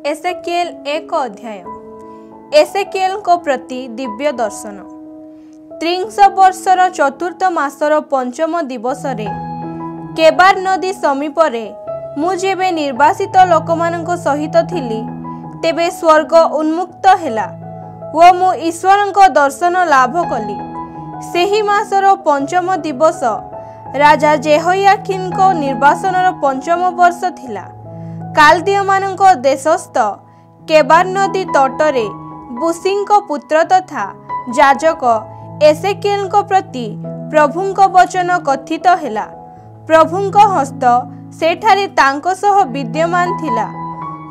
एसेकिएल 1 अध्याय। एसेकिएल को प्रति दिव्य दर्शन। 30 वर्षर चतुर्थ मासर पंचम दिवस केबार नदी समीपरे मु जेबे निर्वासित लोकमानक सहित थिली तेबे स्वर्ग उन्मुक्त हेला व मु ईश्वरक दर्शन लाभ कली। सेही मासर पंचम दिवस राजा जेहोयाखिन को निर्वासनर पंचम वर्ष थिला। कालदीय मानक देशस्थ केबार नदी तटरे बुसींक पुत्र तथा याजक एसेकिएल प्रति प्रभुंक वचन कथित हेला। प्रभुंक हस्त सेठारे तांको सह विद्यमान थिला।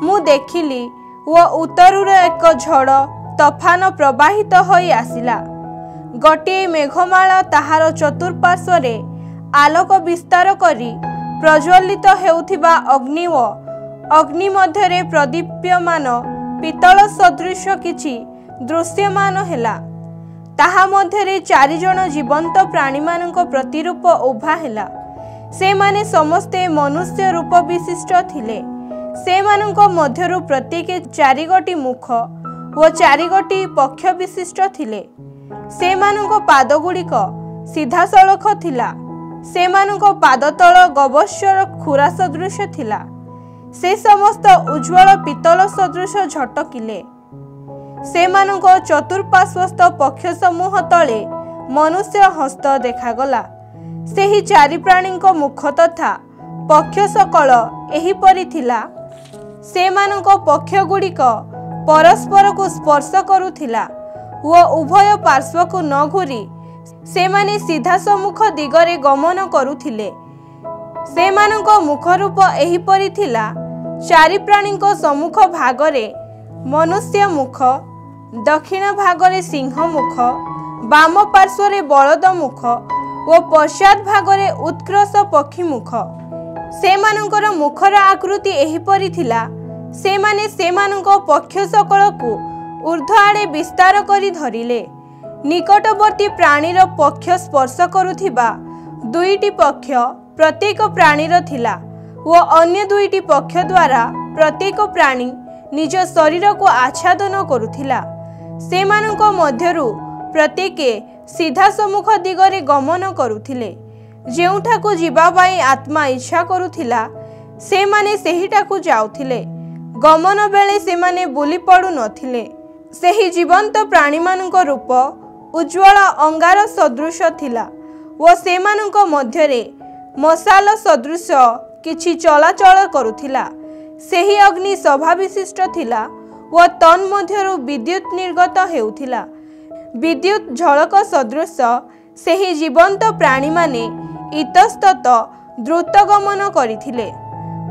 मु देखिली व उत्तरुर एक झड़ तफान प्रवाहित होई आसिला। गोटे मेघमाला ताहार चतुर्पार्श्वरे आलोक विस्तार करी प्रज्वलित हेउथिबा अग्नि व अग्नि मध्यरे प्रदीप्यमान पितल सदृश किछि दृश्यमान हेला। ताहा मध्यरे 4 जन जीवंत प्राणी मानक प्रतिरूप उभा हेला। से माने समस्ते मनुष्य रूप विशिष्ट थिले। से मानक मध्यरु प्रत्येक 4 गोटी मुख व 4 गोटी पक्ष विशिष्ट थिले। से मानक पाद गुड़िक सीधा सड़ख थिला। से मानक पाद तल गवस्यर खुरा सदृश थिला। से समस्त उज्ज्वल पितल सदृश झटकिले। से मानक चतुर्पार्श्वस्थ पक्ष समूह तले मनुष्य हस्त देखागला। सेही 4 प्राणीक मुख तथा पक्ष सकल एहिपरि थिला। से मानक पक्ष गुड़िक परस्पर को स्पर्श करुथिला व उभय पार्श्व को न घूरी से माने सीधा सम्मुख दिगरे गमन करुथिले। से मानक मुख रूप एहिपरि थिला। 4 प्राणीक सम्मुख भागरे मनुष्य मुख, दक्षिण भागरे सिंह मुख, बाम पार्श्वरे बलद मुख व पश्चात भागरे उत्कृष पक्षी मुख। से मानकर मुखर आकृति एहिपरि थिला। से माने से मानक पक्ष सकल को ऊर्ध्व आड़े विस्तार करी धरिले। निकटवर्ती प्राणीर पक्ष स्पर्श करुथिबा 2टी पक्ष प्रत्येक प्राणीर थिला व अन्य 2टी पक्ष द्वारा प्रत्येक प्राणी निज शरीर को आच्छादन करुथिला। से मानक मध्यरु प्रत्येक सीधा सम्मुख दिगरे गमन करुथिले। जेउठाकु जीवा पाई आत्मा इच्छा करुथिला से माने सेहिटाकु जाउथिले। गमन बेले से माने बुली पड़ु नथिले। सेही जीवंत प्राणी मानक रूप उज्ज्वल अंगार सदृश थिला व से मानक मध्यरे मशाल सदृश किछि चलाचल करुथिला। सेही अग्नि सभा विशिष्ट थिला व तन् मध्यरु विद्युत निर्गत हेउथिला। विद्युत झलक सदृश सेही जीवंत प्राणी माने इतस्तत द्रुत गमन करिथिले।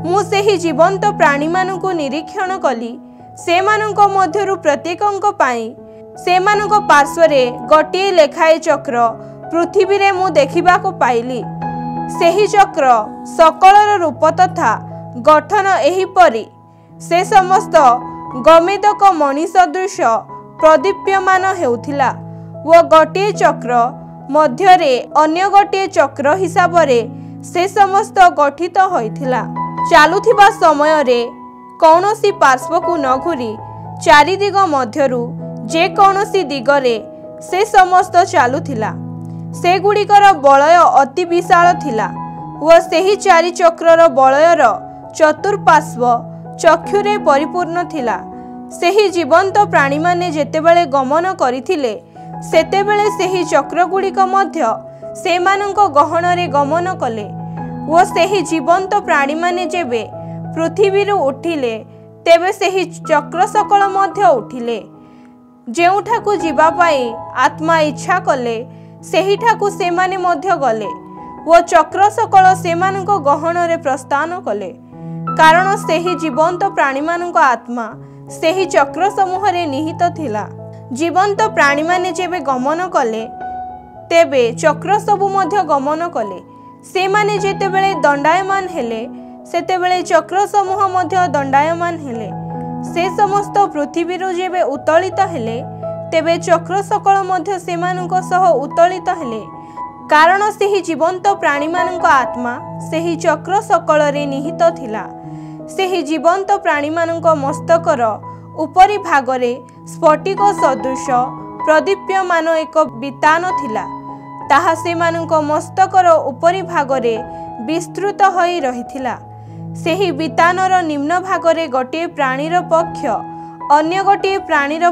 मु सेही जीवंत प्राणी मानकु निरीक्षण कली। से मानक मध्यरु प्रत्येकंक पाई से मानक पार्श्वरे गोटिए लेखाए चक्र पृथ्वी रे मु देखिबा को पाइली। सेही चक्र सकलर रूप तथा गठन एहिपरि। से समस्त गमेदक मणि सदृश प्रदीप्यमान हेउथिला व गोटिए चक्र मध्यरे अन्य गोटिए चक्र हिसाब रे से समस्त गठित होइथिला। चालुथिबा समय रे कौनसी पार्श्व को न घूरी 4 दिग मध्यरु जे कौनसी दिगरे से समस्त चालुथिला। से गुड़िकर बलय अति विशाल थिला व सेही 4 चक्रर बलयर चतुर्पार्श्व चक्षुरे परिपूर्ण थिला। सेही जीवंत प्राणी माने जेतेबेले गमन करिथिले सेतेबेले सेही चक्र गुड़िक मध्य से मानक गहनरे गमन कले व सेही जीवंत प्राणी माने जेबे पृथ्वी उठिले तेबे सेही चक्र सकल मध्य उठिले। जेउठाकु जीवा पाई आत्मा इच्छा कले सेहिठाकु से माने मध्य गले व चक्र सकल से मानक गहनरे प्रस्थान कले। कारण सेही जीवंत प्राणी मानक आत्मा सेही चक्र समूह रे निहित थिला। जीवंत प्राणी माने जेबे गमन कले तेबे चक्र सबु मध्य गमन कले। से माने जेतेबेले दंडायमान हेले सेतेबेले चक्र समूह मध्य दंडायमान हेले। से समस्त पृथ्वी जेबे उत्तोलित हेले तेबे चक्र सकल मध्य सेमानक सह उत्तोलित हेले। कारण सेही जीवंत प्राणी मानक आत्मा सेही चक्र सकल रे निहित थिला। ସେହି ଜୀବନ୍ତ ପ୍ରାଣୀମାନଙ୍କ ମସ୍ତକର ଉପରି ଭାଗରେ ସ୍ଫଟିକ ସଦୃଶ ପ୍ରଦୀପ୍ୟମାନ ଏକ ବିତାନ ଥିଲା। ତାହା ସେମାନଙ୍କ ମସ୍ତକର ଉପରି ଭାଗରେ ବିସ୍ତୃତ ହୋଇ ରହିଥିଲା। ସେହି ବିତାନର ନିମ୍ନ ଭାଗରେ ଗୋଟିଏ ପ୍ରାଣୀର ପକ୍ଷ ଅନ୍ୟ ଗୋଟିଏ ପ୍ରାଣୀର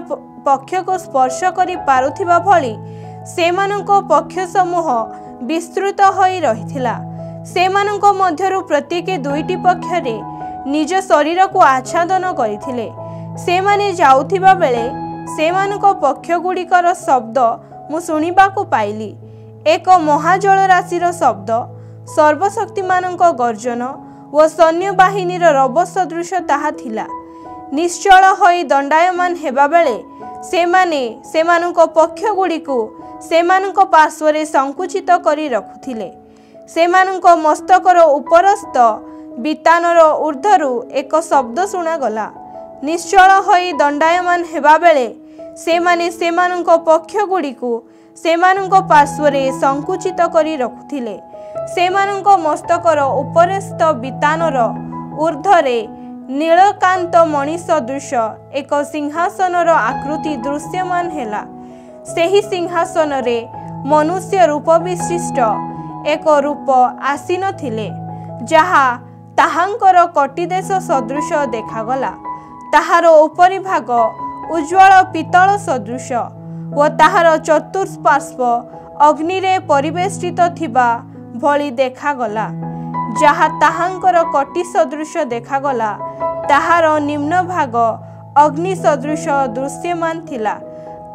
ପକ୍ଷକୁ ସ୍ପର୍ଶ କରି ପାରୁଥିବା ଭଳି ସେମାନଙ୍କ ପକ୍ଷ ସମୂହ ବିସ୍ତୃତ ହୋଇ ରହିଥିଲା। ସେମାନଙ୍କ ମଧ୍ୟରୁ ପ୍ରତ୍ୟେକେ ଦୁଇଟି ପକ୍ଷରେ ନିଜ ଶରୀରକୁ ଆଚ୍ଛାଦନ କରିଥିଲେ। ସେମାନେ ଯାଉଥିବା ବେଳେ ସେମାନଙ୍କ ପକ୍ଷଗୁଡ଼ିକର ଶବ୍ଦ ମୁଁ ଶୁଣିବାକୁ ପାଇଲି। ଏକ ମହାଜଳରାଶିର ଶବ୍ଦ, ସର୍ବଶକ୍ତିମାନଙ୍କ ଗର୍ଜନ ଓ ସୈନ୍ୟବାହିନୀର ରବ ସଦୃଶ ତାହା ଥିଲା। ନିଶ୍ଚଳ ହୋଇ ଦଣ୍ଡାୟମାନ ହେବା ବେଳେ ସେମାନେ ସେମାନଙ୍କ ପକ୍ଷଗୁଡ଼ିକୁ ସେମାନଙ୍କ ପାର୍ଶ୍ୱରେ ସଙ୍କୁଚିତ କରି ରଖୁଥିଲେ। ସେମାନଙ୍କ ମସ୍ତକର ଉପରସ୍ଥ ବିତାନର ଊର୍ଦ୍ଧ୍ୱରୁ ଏକ ଶବ୍ଦ ଶୁଣାଗଲା। ନିଶ୍ଚଳ ହୋଇ ଦଣ୍ଡାୟମାନ ହେବା ବେଳେ ସେମାନେ ସେମାନଙ୍କ ପକ୍ଷଗୁଡ଼ିକୁ ସେମାନଙ୍କ ପାର୍ଶ୍ୱରେ ସଙ୍କୁଚିତ କରି ରଖୁଥିଲେ। ସେମାନଙ୍କ ମସ୍ତକର ଉପରସ୍ଥ ବିତାନର ଊର୍ଦ୍ଧ୍ୱରେ ନୀଳକାନ୍ତ ମଣି ସଦୃଶ ଏକ ସିଂହାସନର ଆକୃତି ଦୃଶ୍ୟମାନ ହେଲା। ସେହି ସିଂହାସନରେ ମନୁଷ୍ୟ ରୂପ ବିଶିଷ୍ଟ ଏକ ରୂପ ଆସୀନ ଥିଲେ, ଯାହା ତାହାଙ୍କର କଟିଦେଶ ସଦୃଶ ଦେଖାଗଲା। ତାହାର ଉପରି ଭାଗ ଉଜ୍ଜ୍ୱଳ ପିତ୍ତଳ ସଦୃଶ ଓ ତାହାର ଚତୁଃପାର୍ଶ୍ୱ ଅଗ୍ନିରେ ପରିବେଷ୍ଟିତ ଥିବା ଭଳି ଦେଖାଗଲା। ଯାହା ତାହାଙ୍କର କଟି ସଦୃଶ ଦେଖାଗଲା, ତାହାର ନିମ୍ନ ଭାଗ ଅଗ୍ନି ସଦୃଶ ଦୃଶ୍ୟମାନ ଥିଲା।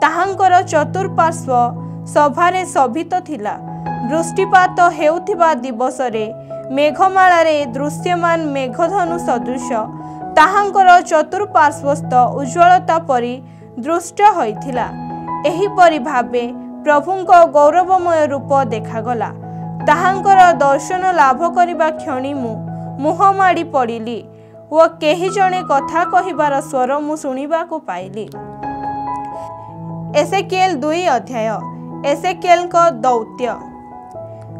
ତାହାଙ୍କର ଚତୁଃପାର୍ଶ୍ୱ ସଭାରେ ଶୋଭିତ ଥିଲା। ବୃଷ୍ଟିପାତ ହେଉଥିବା ଦିବସରେ ମେଘମାଳାରେ ଦୃଶ୍ୟମାନ ମେଘଧନୁ ସଦୃଶ ତାହାଙ୍କର ଚତୁଃପାର୍ଶ୍ୱସ୍ଥ ଉଜ୍ଜ୍ୱଳତା ପରି ଦୃଷ୍ଟ ହୋଇଥିଲା। ଏହିପରି ଭାବେ ପ୍ରଭୁଙ୍କ ଗୌରବମୟ ରୂପ ଦେଖାଗଲା। ତାହାଙ୍କର ଦର୍ଶନ ଲାଭ କରିବା କ୍ଷଣି ମୁଁ ମୁହଁ ମାଡ଼ି ପଡ଼ିଲି ଓ କେହି ଜଣେ କଥା କହିବାର ସ୍ୱର ମୁଁ ଶୁଣିବାକୁ ପାଇଲି। ଏସେକିଏଲ 2 ଅଧ୍ୟାୟ। ଏସେକିଏଲଙ୍କ ଦୌତ୍ୟ।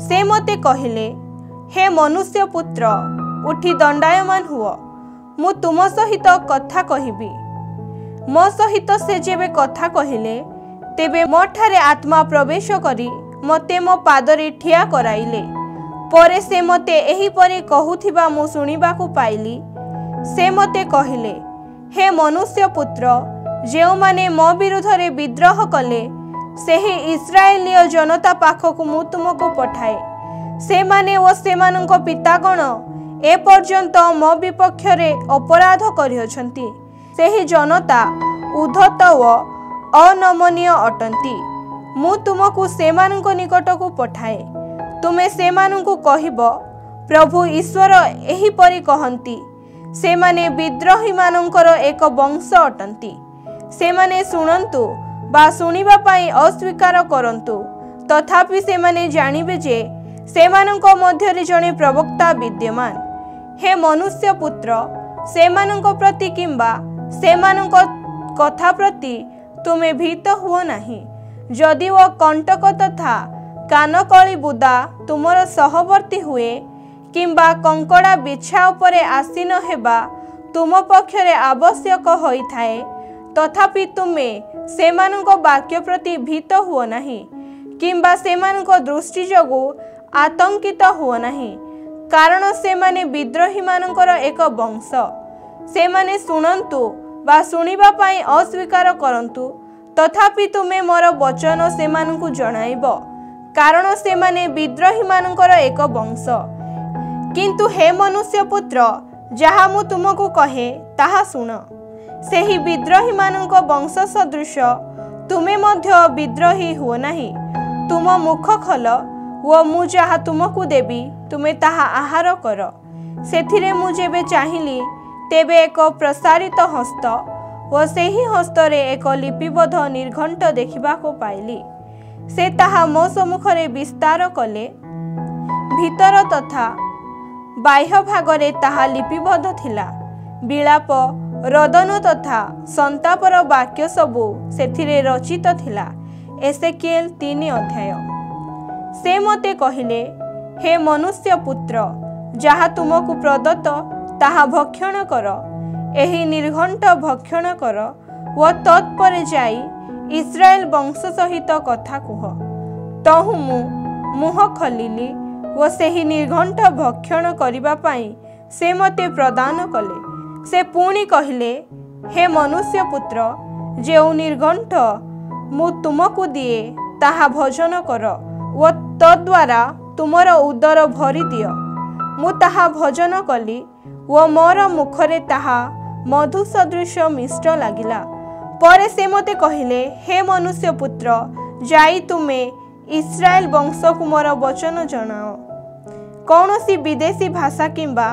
ସେ ମୋତେ କହିଲେ, ହେ ମନୁଷ୍ୟ ପୁତ୍ର, ଉଠି ଦଣ୍ଡାୟମାନ ହୁଅ, ମୁଁ ତୁମ ସହିତ କଥା କହିବି। ମୋ ସହିତ ସେ ଯେବେ କଥା କହିଲେ, ତେବେ ମୋଠାରେ ଆତ୍ମା ପ୍ରବେଶ କରି ମୋତେ ମୋ ପାଦରେ ଠିଆ କରାଇଲେ। ପରେ ସେ ମୋତେ ଏହିପରି କହୁଥିବା ମୁଁ ଶୁଣିବାକୁ ପାଇଲି। ସେ ମୋତେ କହିଲେ, ହେ ମନୁଷ୍ୟ ପୁତ୍ର, ଯେଉଁମାନେ ମୋ ବିରୁଦ୍ଧରେ ବିଦ୍ରୋହ କଲେ, ସେହି ଇସ୍ରାଏଲୀୟ ଜନତା ପାଖକୁ ମୁଁ ତୁମକୁ ପଠାଏ। ସେମାନେ ଓ ସେମାନଙ୍କ ପିତାଗଣ ଏପର୍ଯ୍ୟନ୍ତ ମୋ ବିପକ୍ଷରେ ଅପରାଧ କରିଅଛନ୍ତି। ସେହି ଜନତା ଉଦ୍ଧତ ଓ ଅନମନୀୟ ଅଟନ୍ତି। ମୁଁ ତୁମକୁ ସେମାନଙ୍କ ନିକଟକୁ ପଠାଏ। ତୁମେ ସେମାନଙ୍କୁ କହିବ, ପ୍ରଭୁ ଈଶ୍ୱର ଏହିପରି କହନ୍ତି, ସେମାନେ ବିଦ୍ରୋହୀମାନଙ୍କର ଏକ ବଂଶ ଅଟନ୍ତି। ସେମାନେ ଶୁଣନ୍ତୁ ବା ଶୁଣିବା ପାଇଁ ଅସ୍ୱୀକାର କରନ୍ତୁ, ତଥାପି ସେମାନେ ଜାଣିବେ ଯେ ସେମାନଙ୍କ ମଧ୍ୟରେ ଜଣେ ପ୍ରବକ୍ତା ବିଦ୍ୟମାନ। ହେ ମନୁଷ୍ୟ ପୁତ୍ର, ସେମାନଙ୍କ ପ୍ରତି କିମ୍ବା ସେମାନଙ୍କ କଥା ପ୍ରତି ତୁମେ ଭୀତ ହୁଅ ନାହିଁ। ଯଦିଓ କଣ୍ଟକ ତଥା କାନକଳି ବୁଦା ତୁମର ସହବର୍ତ୍ତୀ ହୁଏ, କିମ୍ବା କଙ୍କଡ଼ା ବିଛା ଉପରେ ଆସୀନ ହେବା ତୁମ ପକ୍ଷରେ ଆବଶ୍ୟକ ହୋଇଥାଏ, ତଥାପି ତୁମେ ସେମାନଙ୍କ ବାକ୍ୟ ପ୍ରତି ଭୀତ ହୁଅ ନାହିଁ, କିମ୍ବା ସେମାନଙ୍କ ଦୃଷ୍ଟି ଯୋଗୁଁ ଆତଙ୍କିତ ହୁଅ ନାହିଁ, କାରଣ ସେମାନେ ବିଦ୍ରୋହୀମାନଙ୍କର ଏକ ବଂଶ। ସେମାନେ ଶୁଣନ୍ତୁ ବା ଶୁଣିବା ପାଇଁ ଅସ୍ୱୀକାର କରନ୍ତୁ, ତଥାପି ତୁମେ ମୋର ବଚନ ସେମାନଙ୍କୁ ଜଣାଇବ, କାରଣ ସେମାନେ ବିଦ୍ରୋହୀମାନଙ୍କର ଏକ ବଂଶ। କିନ୍ତୁ ହେ ମନୁଷ୍ୟ ପୁତ୍ର, ଯାହା ମୁଁ ତୁମକୁ କହେ ତାହା ଶୁଣ। ସେହି ବିଦ୍ରୋହୀମାନଙ୍କ ବଂଶ ସଦୃଶ ତୁମେ ମଧ୍ୟ ବିଦ୍ରୋହୀ ହୁଅ ନାହିଁ। ତୁମ ମୁଖ ଖୋଲ ଓ ମୁଁ ଯାହା ତୁମକୁ ଦେବି ତୁମେ ତାହା ଆହାର କର। ସେଥିରେ ମୁଁ ଯେବେ ଚାହିଁଲି, ତେବେ ଏକ ପ୍ରସାରିତ ହସ୍ତ ଓ ସେହି ହସ୍ତରେ ଏକ ଲିପିବଦ୍ଧ ନିର୍ଘଣ୍ଟ ଦେଖିବାକୁ ପାଇଲି। ସେ ତାହା ମୋ ସମ୍ମୁଖରେ ବିସ୍ତାର କଲେ। ଭିତର ତଥା ବାହ୍ୟ ଭାଗରେ ତାହା ଲିପିବଦ୍ଧ ଥିଲା। ବିଳାପ, ରୋଦନ ତଥା ସନ୍ତାପର ବାକ୍ୟ ସବୁ ସେଥିରେ ରଚିତ ଥିଲା। ଏସେକିଏଲ 3 ଅଧ୍ୟାୟ। ସେ ମୋତେ କହିଲେ, ହେ ମନୁଷ୍ୟ ପୁତ୍ର, ଯାହା ତୁମକୁ ପ୍ରଦତ୍ତ ତାହା ଭକ୍ଷଣ କର। ଏହି ନିର୍ଘଣ୍ଟ ଭକ୍ଷଣ କର ଓ ତତ୍ପରେ ଯାଇ ଇସ୍ରାଏଲ ବଂଶ ସହିତ କଥା କୁହ। ତହୁ ମୁଁ ମୁହଁ ଖୋଲିଲି ଓ ସେହି ନିର୍ଘଣ୍ଟ ଭକ୍ଷଣ କରିବା ପାଇଁ ସେ ମୋତେ ପ୍ରଦାନ କଲେ। ସେ ପୁଣି କହିଲେ, ହେ ମନୁଷ୍ୟ ପୁତ୍ର, ଯେଉଁ ନିର୍ଘଣ୍ଟ ମୁଁ ତୁମକୁ ଦିଏ ତାହା ଭୋଜନ କର ଓ ତଦ୍ୱାରା ତୁମର ଉଦର ଭରିଦିଅ। ମୁଁ ତାହା ଭୋଜନ କଲି ଓ ମୋର ମୁଖରେ ତାହା ମଧୁ ସଦୃଶ ମିଷ୍ଟ ଲାଗିଲା। ପରେ ସେ ମୋତେ କହିଲେ, ହେ ମନୁଷ୍ୟ ପୁତ୍ର, ଯାଇ ତୁମେ ଇସ୍ରାଏଲ ବଂଶକୁ ମୋର ବଚନ ଜଣାଅ। କୌଣସି ବିଦେଶୀ ଭାଷା କିମ୍ବା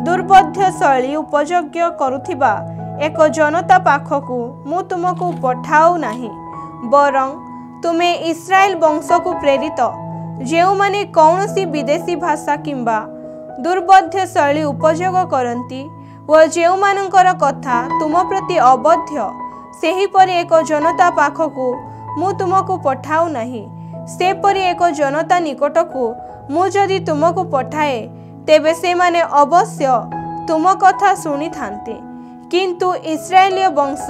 ଦୁର୍ବୋଧ୍ୟ ଶୈଳୀ ଉପଯୋଗ କରୁଥିବା ଏକ ଜନତା ପାଖକୁ ମୁଁ ତୁମକୁ ପଠାଉ ନାହିଁ, ବରଂ ତୁମେ ଇସ୍ରାଏଲ ବଂଶକୁ ପ୍ରେରିତ, ଯେଉଁମାନେ କୌଣସି ବିଦେଶୀ ଭାଷା କିମ୍ବା ଦୁର୍ବୋଧ୍ୟ ଶୈଳୀ ଉପଯୋଗ କରନ୍ତି ଓ ଯେଉଁମାନଙ୍କର କଥା ତୁମ ପ୍ରତି ଅବଧ୍ୟ, ସେହିପରି ଏକ ଜନତା ପାଖକୁ ମୁଁ ତୁମକୁ ପଠାଉ ନାହିଁ। ସେପରି ଏକ ଜନତା ନିକଟକୁ ମୁଁ ଯଦି ତୁମକୁ ପଠାଏ, ତେବେ ସେମାନେ ଅବଶ୍ୟ ତୁମ କଥା ଶୁଣିଥାନ୍ତେ, କିନ୍ତୁ ଇସ୍ରାଏଲୀୟ ବଂଶ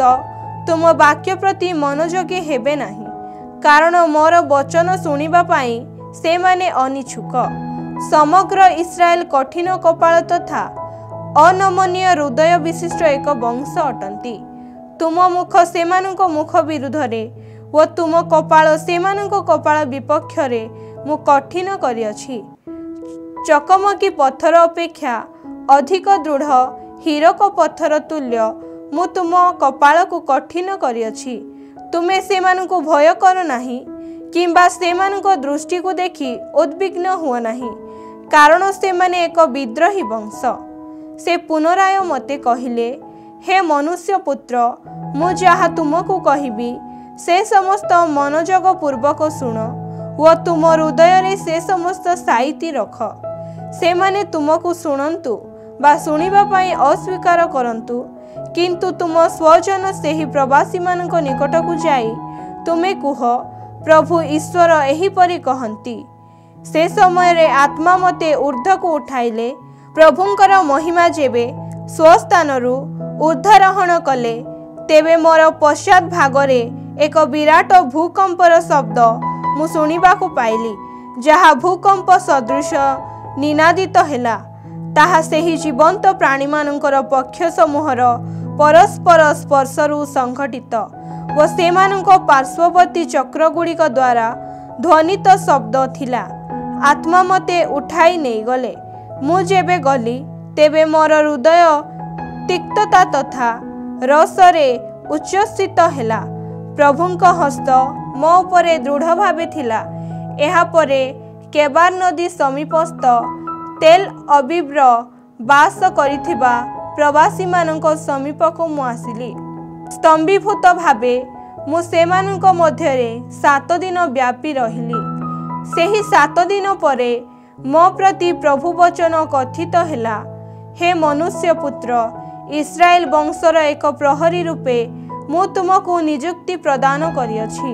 ତୁମ ବାକ୍ୟ ପ୍ରତି ମନୋଯୋଗୀ ହେବେ ନାହିଁ, କାରଣ ମୋର ବଚନ ଶୁଣିବା ପାଇଁ ସେମାନେ ଅନିଚ୍ଛୁକ। ସମଗ୍ର ଇସ୍ରାଏଲ କଠିନ କପାଳ ତଥା ଅନମନୀୟ ହୃଦୟ ବିଶିଷ୍ଟ ଏକ ବଂଶ ଅଟନ୍ତି। ତୁମ ମୁଖ ସେମାନଙ୍କ ମୁଖ ବିରୁଦ୍ଧରେ ଓ ତୁମ କପାଳ ସେମାନଙ୍କ କପାଳ ବିପକ୍ଷରେ ମୁଁ କଠିନ କରିଅଛି। ଚକମକି ପଥର ଅପେକ୍ଷା ଅଧିକ ଦୃଢ଼ ହୀରକ ପଥର ତୁଲ୍ୟ ମୁଁ ତୁମ କପାଳକୁ କଠିନ କରିଅଛି। ତୁମେ ସେମାନଙ୍କୁ ଭୟ କର ନାହିଁ କିମ୍ବା ସେମାନଙ୍କ ଦୃଷ୍ଟିକୁ ଦେଖି ଉଦ୍ବିଗ୍ନ ହୁଅ ନାହିଁ, କାରଣ ସେମାନେ ଏକ ବିଦ୍ରୋହୀ ବଂଶ। ସେ ପୁନରାୟ ମୋତେ କହିଲେ, ହେ ମନୁଷ୍ୟ ପୁତ୍ର, ମୁଁ ଯାହା ତୁମକୁ କହିବି ସେ ସମସ୍ତ ମନୋଯୋଗ ପୂର୍ବକ ଶୁଣ ଓ ତୁମ ହୃଦୟରେ ସେ ସମସ୍ତ ସାଇତି ରଖ। ସେମାନେ ତୁମକୁ ଶୁଣନ୍ତୁ ବା ଶୁଣିବା ପାଇଁ ଅସ୍ୱୀକାର କରନ୍ତୁ, କିନ୍ତୁ ତୁମ ସ୍ୱଜନ ସେହି ପ୍ରବାସୀମାନଙ୍କ ନିକଟକୁ ଯାଇ ତୁମେ କୁହ, ପ୍ରଭୁ ଈଶ୍ୱର ଏହିପରି କହନ୍ତି, ସେ ସମୟରେ ଆତ୍ମା ମୋତେ ଉର୍ଦ୍ଧ୍ୱକୁ ଉଠାଇଲେ। ପ୍ରଭୁଙ୍କର ମହିମା ଯେବେ ସ୍ୱସ୍ଥାନରୁ ଉର୍ଦ୍ଧ୍ୱାରୋହଣ କଲେ, ତେବେ ମୋର ପଶ୍ଚାତ ଭାଗରେ ଏକ ବିରାଟ ଭୂକମ୍ପର ଶବ୍ଦ ମୁଁ ଶୁଣିବାକୁ ପାଇଲି, ଯାହା ଭୂକମ୍ପ ସଦୃଶ ନିନାଦିତ ହେଲା। ତାହା ସେହି ଜୀବନ୍ତ ପ୍ରାଣୀମାନଙ୍କର ପକ୍ଷ ସମୂହର ପରସ୍ପର ସ୍ପର୍ଶରୁ ସଂଘଟିତ ଓ ସେମାନଙ୍କ ପାର୍ଶ୍ୱବର୍ତ୍ତୀ ଚକ୍ରଗୁଡ଼ିକ ଦ୍ୱାରା ଧ୍ୱନିତ ଶବ୍ଦ ଥିଲା। ଆତ୍ମା ମୋତେ ଉଠାଇ ନେଇଗଲେ। ମୁଁ ଯେବେ ଗଲି, ତେବେ ମୋର ହୃଦୟ ତିକ୍ତତା ତଥା ରସରେ ଉଚ୍ଛ୍ୱସିତ ହେଲା। ପ୍ରଭୁଙ୍କ ହସ୍ତ ମୋ ଉପରେ ଦୃଢ଼ ଭାବେ ଥିଲା। ଏହାପରେ କେବାର ନଦୀ ସମୀପସ୍ଥ ତେଲ ଅବିବ୍ର ବାସ କରିଥିବା ପ୍ରବାସୀମାନଙ୍କ ସମୀପକୁ ମୁଁ ଆସିଲି। ସ୍ତମ୍ଭୀଭୂତ ଭାବେ ମୁଁ ସେମାନଙ୍କ ମଧ୍ୟରେ 7 ଦିନ ବ୍ୟାପୀ ରହିଲି। ସେହି 7 ଦିନ ପରେ ମୋ ପ୍ରତି ପ୍ରଭୁ ବଚନ କଥିତ ହେଲା, ହେ ମନୁଷ୍ୟ ପୁତ୍ର, ଇସ୍ରାଏଲ ବଂଶର ଏକ ପ୍ରହରୀ ରୂପେ ମୁଁ ତୁମକୁ ନିଯୁକ୍ତି ପ୍ରଦାନ କରିଅଛି।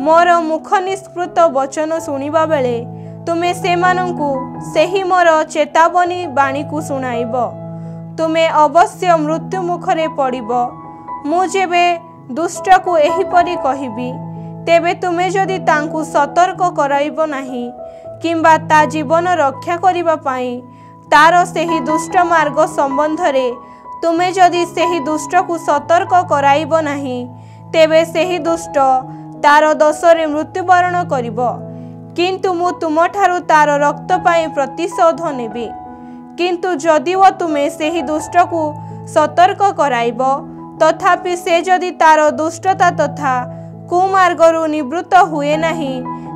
ମୋର ମୁଖ ନିଷ୍କୃତ ବଚନ ଶୁଣିବା ବେଳେ ତୁମେ ସେମାନଙ୍କୁ ସେହି ମୋର ଚେତାବନୀ ବାଣୀକୁ ଶୁଣାଇବ। ତୁମେ ଅବଶ୍ୟ ମୃତ୍ୟୁ ମୁଖରେ ପଡ଼ିବ। ମୁଁ ଯେବେ ଦୁଷ୍ଟକୁ ଏହିପରି କହିବି, ତେବେ ତୁମେ ଯଦି ତାଙ୍କୁ ସତର୍କ କରାଇବ ନାହିଁ କିମ୍ବା ତା ଜୀବନ ରକ୍ଷା କରିବା ପାଇଁ ତାର ସେହି ଦୁଷ୍ଟ ମାର୍ଗ ସମ୍ବନ୍ଧରେ ତୁମେ ଯଦି ସେହି ଦୁଷ୍ଟକୁ ସତର୍କ କରାଇବ ନାହିଁ, ତେବେ ସେହି ଦୁଷ୍ଟ ତାର ଦୋଷରେ ମୃତ୍ୟୁବରଣ କରିବ, କିନ୍ତୁ ମୁଁ ତୁମଠାରୁ ତାର ରକ୍ତ ପାଇଁ ପ୍ରତିଶୋଧ ନେବି। କିନ୍ତୁ ଯଦିଓ ତୁମେ ସେହି ଦୁଷ୍ଟକୁ ସତର୍କ କରାଇବ, ତଥାପି ସେ ଯଦି ତାର ଦୁଷ୍ଟତା ତଥା କୁମାର୍ଗରୁ ନିବୃତ୍ତ ହୁଏ ନାହିଁ,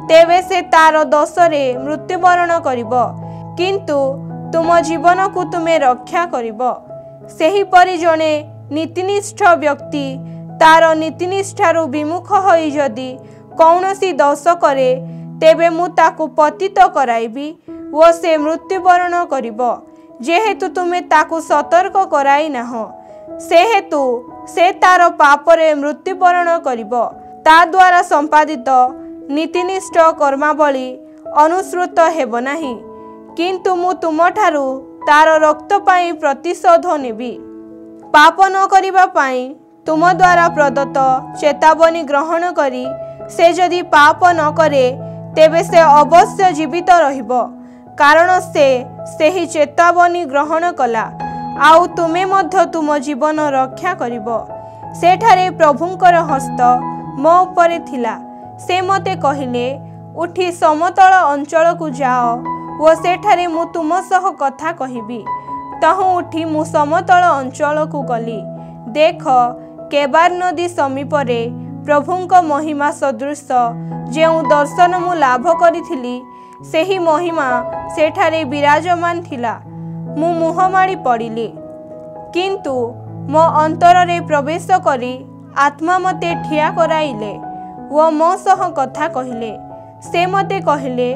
ତେବେ ସେ ତାର ଦୋଷରେ ମୃତ୍ୟୁବରଣ କରିବ, କିନ୍ତୁ ତୁମ ଜୀବନକୁ ତୁମେ ରକ୍ଷା କରିବ। ସେହିପରି ଜଣେ ନୀତିନିଷ୍ଠ ବ୍ୟକ୍ତି ତାର ନୀତିନିଷ୍ଠାରୁ ବିମୁଖ ହୋଇ ଯଦି କୌଣସି ଦୋଷ କରେ, ତେବେ ମୁଁ ତାକୁ ପତିତ କରାଇବି ଓ ସେ ମୃତ୍ୟୁବରଣ କରିବ। ଯେହେତୁ ତୁମେ ତାକୁ ସତର୍କ କରାଇ ନାହଁ, ସେହେତୁ ସେ ତାର ପାପରେ ମୃତ୍ୟୁବରଣ କରିବ। ତା ଦ୍ୱାରା ସମ୍ପାଦିତ ନୀତିନିଷ୍ଠ କର୍ମାବଳୀ ଅନୁସୃତ ହେବ ନାହିଁ। କିନ୍ତୁ ମୁଁ ତୁମଠାରୁ तार रक्त पाई प्रतिशोध नेबी। पाप न करिबा पाई तुम द्वारा प्रदत्त चेतावनी ग्रहण करी से जदि पाप न करे तेबे से अवश्य जीवित रहिबो, कारण से सही चेतावनी ग्रहण कला। आउ तुमे मध्य तुम जीवन रक्षा करिबो। सेठारे प्रभुंकर हस्त मो उपरे थिला। से मते कहिले, उठी समतल अंचल को जाओ वो सेठारे मु तुम सह कथा कहिबी। तहु उठी मु समतल अंचल को गली। देख, केबार नदी समीपरे प्रभुंक महिमा सदृश जेउ दर्शन मु लाभ करिथिली सेही महिमा सेठारे विराजमान थिला। मु मुहमाड़ी पड़िली, किंतु मो अंतर रे प्रवेश करी आत्मा मते ठिया कराइले वो मो सह कथा कहिले। से मते कहिले,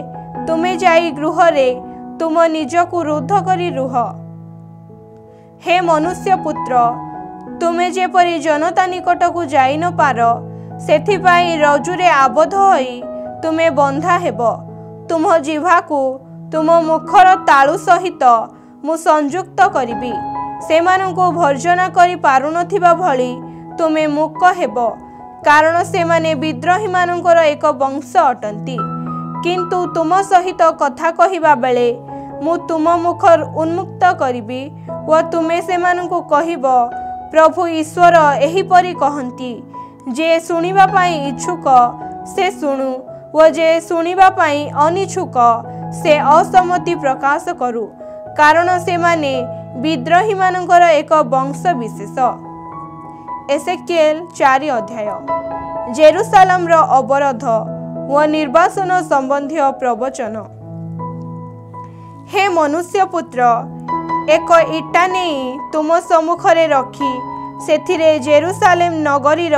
तुमे जाई गृह रे तुम निजकु रुद्ध करी रुह। हे मनुष्य पुत्र, तुमे जेपरी जनता निकट को जाई न पार सेथिपाई रजुरे आबद्ध होई तुमे बंधा हेब। तुम जिह्वा को तुम मुखर तालु सहित मु संयुक्त करिबी। सेमानंको भर्जना करि पारुनथिबा भली तुमे मुक हेब, कारण सेमाने विद्रोही मानंकर एक वंश अटंती। किंतु तुम सहित कथा कहिबा बेले मु तुम मुख उन्मुक्त करिबी व तुमे सेमानंको कहिब, प्रभु ईश्वर एहिपरि कहंती, जे सुनिबा पाई इच्छुक से शुणु व जे सुनिबा पाई अनिच्छुक से असम्मति प्रकाश करू, कारण से माने विद्रोही मानकर एक वंश विशेष। एसेकिएल 4 अध्याय। जेरुसालेम रो अवरोध व निर्वासन संबंधी प्रवचन। हे मनुष्य पुत्र, एक इटा नहीं तुम सम्मुखरे रखी सेथिरे जेरुसालेम नगरीर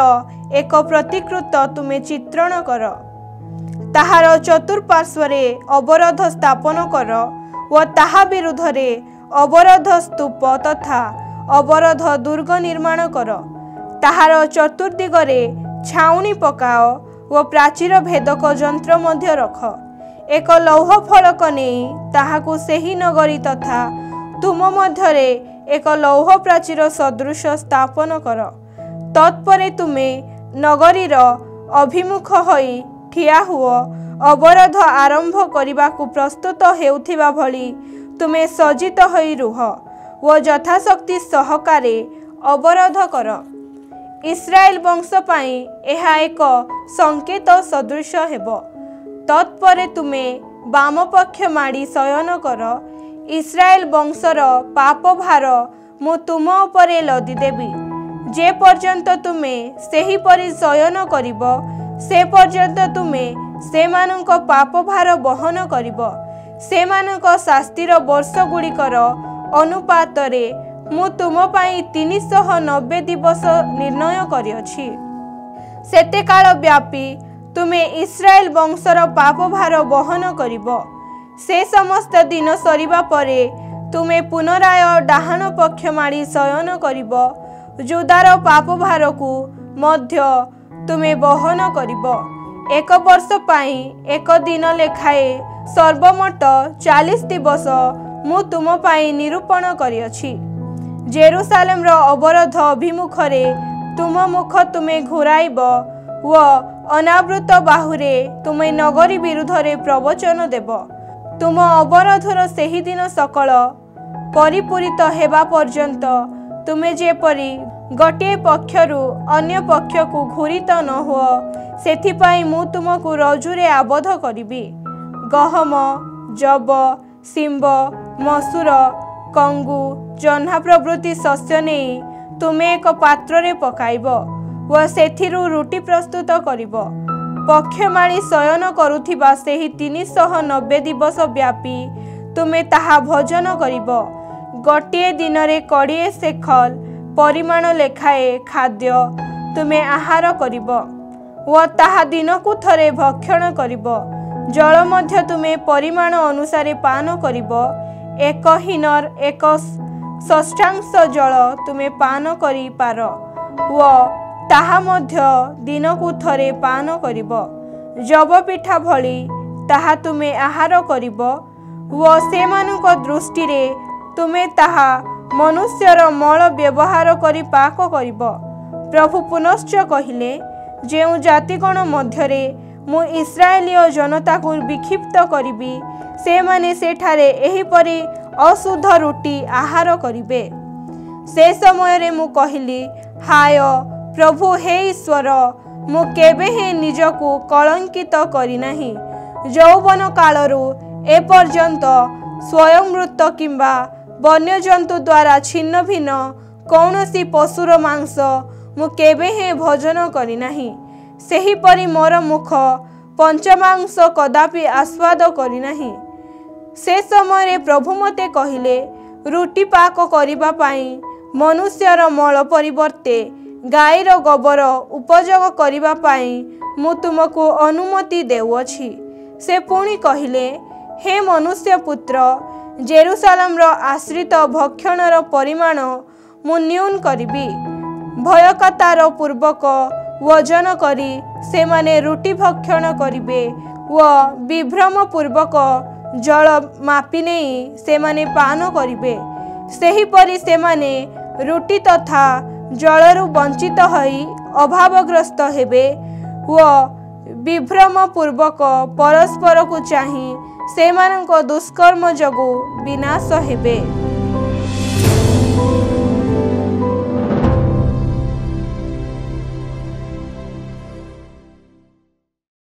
एक प्रतिकृत तुमे चित्रण कर। ताहार चतुर्पार्श्वरे अवरोध स्थापन कर व ताहा विरुद्धरे अवरोध स्तूप तथा अवरोध दुर्ग निर्माण कर। ताहार चतुर्दिगरे छाउनी पकाओ व प्राचीर भेदक यंत्र मध्य रख। एक लौह फलक नहीं ताहाकु सेही नगरी तथा तुम मध्यरे एक लौह प्राचीर सदृश स्थापन कर। तत्परे तुमे नगरीर अभिमुख होई ठिया हुओ। अवरोध आरंभ करने प्रस्तुत हेउथिबा भली तुमे सज्जित होई रुह व यथाशक्ति सहकारे अवरोध कर। इस्राएल वंश पाई एहा एक संकेत सदृश हेब। तत्परे तुमे बाम पक्ष माड़ी शयन कर। इस्राएल वंशर पाप भार मु तुम उपरे लदी देबी। जे पर्यंत तुमे सेही परि शयन करिब से पर्यंत तुमे सेमानंक पाप भार बहन करिब। सेमानंक शास्तिर वर्ष गुड़िकर अनुपात रे मु तुम पाई 390 दिवस निर्णय करिअछि। सेते काल व्यापी तुमे इस्राएल वंशर पाप भार बहन करिब। से समस्त दिन सरिबा परे तुमे पुनराय डाहाण पक्ष माड़ी शयन करिब। जुदार पाप भार को मध्य तुमे बहन करिब। एक वर्ष पाई एक दिन लेखाए सर्वमोट 40 दिवस मु तुम पाई निरूपण करिअछि। जेरुसालेम रो अवरोध अभिमुखरे तुम मुख तुमे घुराइब व अनावृत बाहुरे तुमे नगरी विरुद्धरे प्रवचन देब। तुम अवरोधर सेही दिन सकल परिपूरित हेबा पर्यंत तुमे जेपरी गोटे पक्षरु अन्य पक्ष को घूरित न हो सेथिपाई मु तुमको रजुरे आबद्ध करिबी। गहम, जब, सिंब, मसूर, कंगु, जन्हा प्रभृति शस्य नहीं तुमे एक पात्र रे पकाइब व सेथिरु रुटी प्रस्तुत करिब। पक्षमाणी शयन करुथिबा सेही 390 दिवस व्यापी तुमे ताहा भोजन करिब। गोटे दिन रे 20 शेखल परिमाण लेखाए खाद्य तुमे आहार करिब व ताहा दिनकु थरे भक्षण करिब। जल मध्य तुमे परिमाण अनुसारे पान करिब। एक हिनर 1/6 जल तुमे पान करि पार व ताहा मध्य दिनकु थरे पान करिब। जब पिठा भली ताहा तुमे आहार करिब व सेमानक दृष्टि रे ତୁମେ ତାହା ମନୁଷ୍ୟର ମଳ ବ୍ୟବହାର କରି ପାକ କରିବ। ପ୍ରଭୁ ପୁନଶ୍ଚ କହିଲେ, ଯେଉଁ ଜାତିଗଣ ମଧ୍ୟରେ ମୁଁ ଇସ୍ରାଏଲୀୟ ଜନତାକୁ ବିକ୍ଷିପ୍ତ କରିବି, ସେମାନେ ସେଠାରେ ଏହିପରି ଅଶୁଦ୍ଧ ରୁଟି ଆହାର କରିବେ। ସେ ସମୟରେ ମୁଁ କହିଲି, ହାୟ ପ୍ରଭୁ ହେ ଈଶ୍ୱର, ମୁଁ କେବେ ହେଁ ନିଜକୁ କଳଙ୍କିତ କରିନାହିଁ। ଯୌବନ କାଳରୁ ଏପର୍ଯ୍ୟନ୍ତ ସ୍ୱୟଂ ମୃତ କିମ୍ବା ବନ୍ୟଜନ୍ତୁ ଦ୍ୱାରା ଛିନ୍ନ ଭିନ୍ନ କୌଣସି ପଶୁର ମାଂସ ମୁଁ କେବେ ହେଁ ଭୋଜନ କରିନାହିଁ। ସେହିପରି ମୋର ମୁଖ ପଞ୍ଚମାଂସ କଦାପି ଆସ୍ୱାଦ କରିନାହିଁ। ସେ ସମୟରେ ପ୍ରଭୁ ମୋତେ କହିଲେ, ରୁଟି ପାକ କରିବା ପାଇଁ ମନୁଷ୍ୟର ମଳ ପରିବର୍ତ୍ତେ ଗାଈର ଗୋବର ଉପଯୋଗ କରିବା ପାଇଁ ମୁଁ ତୁମକୁ ଅନୁମତି ଦେଉଅଛି। ସେ ପୁଣି କହିଲେ, ହେ ମନୁଷ୍ୟ ପୁତ୍ର, ଜେରୁସାଲେମର ଆଶ୍ରିତ ଭକ୍ଷଣର ପରିମାଣ ମୁଁ ନ୍ୟୁନ କରିବି। ଭୟକତାର ପୂର୍ବକ ଓଜନ କରି ସେମାନେ ରୁଟି ଭକ୍ଷଣ କରିବେ ଓ ବିଭ୍ରମ ପୂର୍ବକ ଜଳ ମାପି ନେଇ ସେମାନେ ପାନ କରିବେ। ସେହିପରି ସେମାନେ ରୁଟି ତଥା ଜଳରୁ ବଞ୍ଚିତ ହୋଇ ଅଭାବଗ୍ରସ୍ତ ହେବେ ଓ ବିଭ୍ରମ ପୂର୍ବକ ପରସ୍ପରକୁ ଚାହିଁ ସେମାନଙ୍କ ଦୁଷ୍କର୍ମ ଯୋଗୁଁ ବିନାଶ ହେବେ।